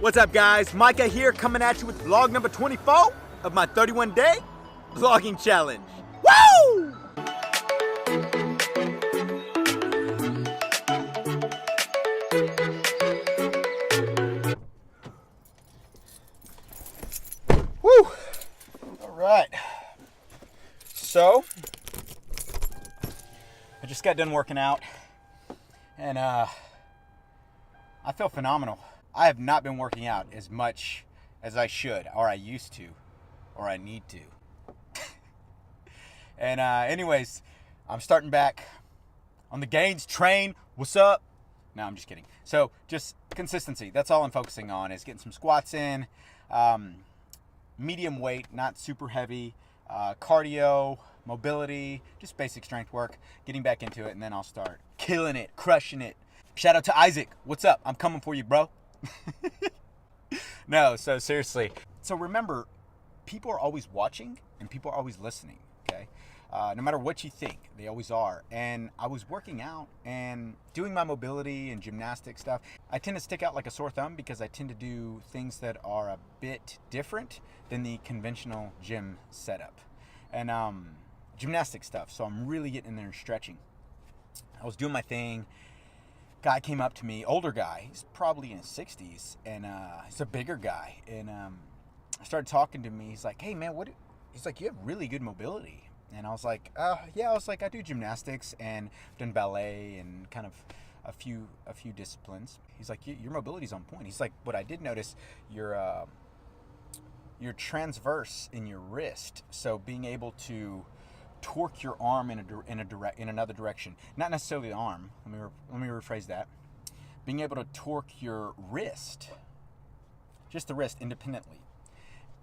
What's up, guys? Micah here, coming at you with vlog number 24 of my 31-day vlogging challenge. Woo! Woo! All right. So, I just got done working out, and I feel phenomenal. I have not been working out as much as I should, or I used to, or I need to. And anyways, I'm starting back on the gains train. What's up? No, I'm just kidding. So just consistency. That's all I'm focusing on, is getting some squats in, medium weight, not super heavy, cardio, mobility, just basic strength work, getting back into it, and then I'll start killing it, crushing it. Shout out to Isaac. What's up? I'm coming for you, bro. No, so seriously. So remember, people are always watching and people are always listening, okay? No matter what you think, they always are. And I was working out and doing my mobility and gymnastic stuff. I tend to stick out like a sore thumb because I tend to do things that are a bit different than the conventional gym setup. And gymnastic stuff, so I'm really getting in there and stretching. I was doing my thing. Guy came up to me, older guy, he's probably in his 60s, and he's a bigger guy, and started talking to me. He's like, hey man, he's like, you have really good mobility. And I was like, yeah, I do gymnastics and I've done ballet and kind of a few disciplines. He's like, your mobility's on point. He's like, what I did notice, you're transverse in your wrist, so being able to torque your arm in another direction, not necessarily the arm. Let me rephrase that. Being able to torque your wrist, just the wrist independently.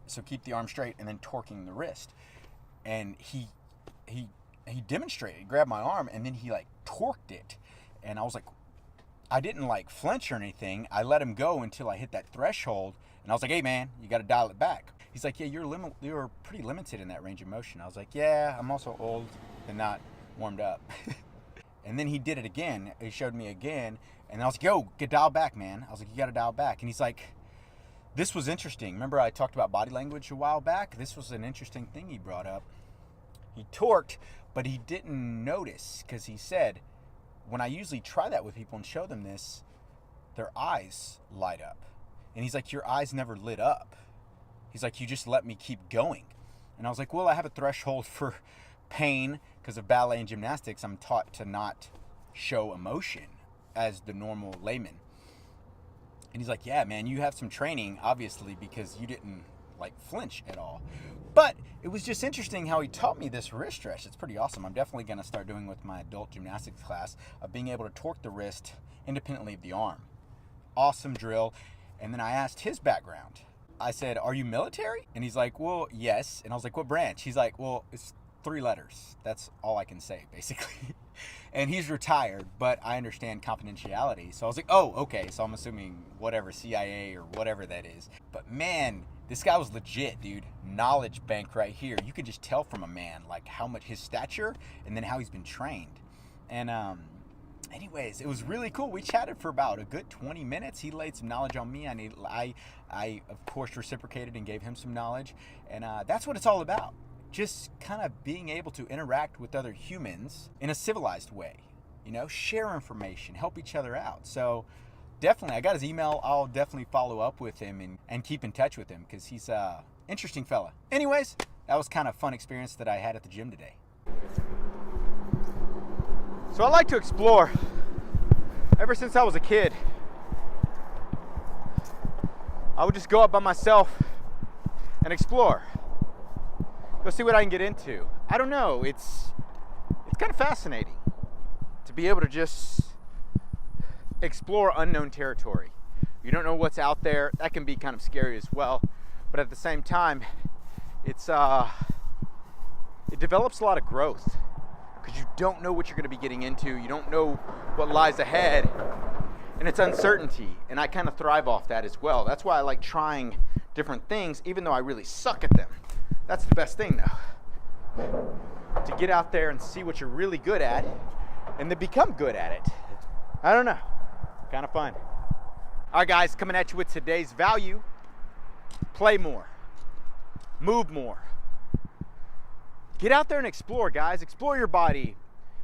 So keep the arm straight and then torquing the wrist. And he demonstrated, grabbed my arm and then he like torqued it. And I was like, I didn't like flinch or anything. I let him go until I hit that threshold. And I was like, hey man, you got to dial it back. He's like, yeah, you're pretty limited in that range of motion. I was like, yeah, I'm also old and not warmed up. And then he did it again. He showed me again. And I was like, yo, get dialed back, man. I was like, you got to dial back. And he's like, this was interesting. Remember I talked about body language a while back? This was an interesting thing he brought up. He torqued, but he didn't notice, because he said, when I usually try that with people and show them this, their eyes light up. And he's like, your eyes never lit up. He's like, you just let me keep going. And I was like, well, I have a threshold for pain because of ballet and gymnastics. I'm taught to not show emotion as the normal layman. And he's like, yeah, man, you have some training, obviously, because you didn't like flinch at all. But it was just interesting how he taught me this wrist stretch. It's pretty awesome. I'm definitely going to start doing with my adult gymnastics class, of being able to torque the wrist independently of the arm. Awesome drill. And then I asked his background. I said, are you military? And he's like, well, yes. And I was like, what branch? He's like, well, it's 3 letters. That's all I can say, basically. And he's retired, but I understand confidentiality. So I was like, oh, okay. So I'm assuming whatever, CIA or whatever that is. But man, this guy was legit, dude. Knowledge bank right here. You could just tell from a man, like how much his stature and then how he's been trained. And anyways, it was really cool. We chatted for about a good 20 minutes. He laid some knowledge on me. I of course reciprocated and gave him some knowledge. And that's what it's all about. Just kind of being able to interact with other humans in a civilized way. You know, share information, help each other out. So definitely, I got his email. I'll definitely follow up with him and keep in touch with him, because he's a interesting fella. Anyways, that was kind of a fun experience that I had at the gym today. So I like to explore. Ever since I was a kid, I would just go out by myself and explore. Go see what I can get into. I don't know, it's kind of fascinating to be able to just explore unknown territory. You don't know what's out there. That can be kind of scary as well. But at the same time, it develops a lot of growth, because you don't know what you're going to be getting into. You don't know what lies ahead, and it's uncertainty. And I kind of thrive off that as well. That's why I like trying different things, even though I really suck at them. That's the best thing, though. To get out there and see what you're really good at, and then become good at it. I don't know. Kind of fun. All right, guys, coming at you with today's value. Play more. Move more. Get out there and explore, guys. Explore your body.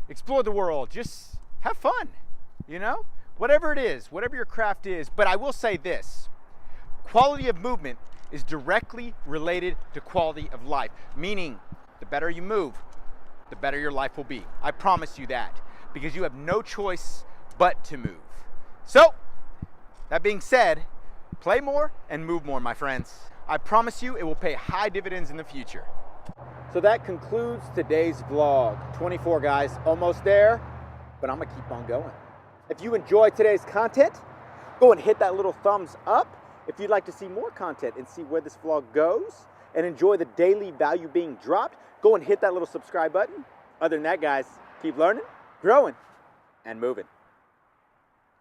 Explore the world. Just have fun, you know? Whatever it is, whatever your craft is. But I will say this. Quality of movement is directly related to quality of life. Meaning, the better you move, the better your life will be. I promise you that. Because you have no choice but to move. So, that being said, play more and move more, my friends. I promise you it will pay high dividends in the future. So that concludes today's vlog. 24, guys, almost there, but I'm gonna keep on going. If you enjoyed today's content, go and hit that little thumbs up. If you'd like to see more content and see where this vlog goes and enjoy the daily value being dropped, go and hit that little subscribe button. Other than that, guys, keep learning, growing, and moving.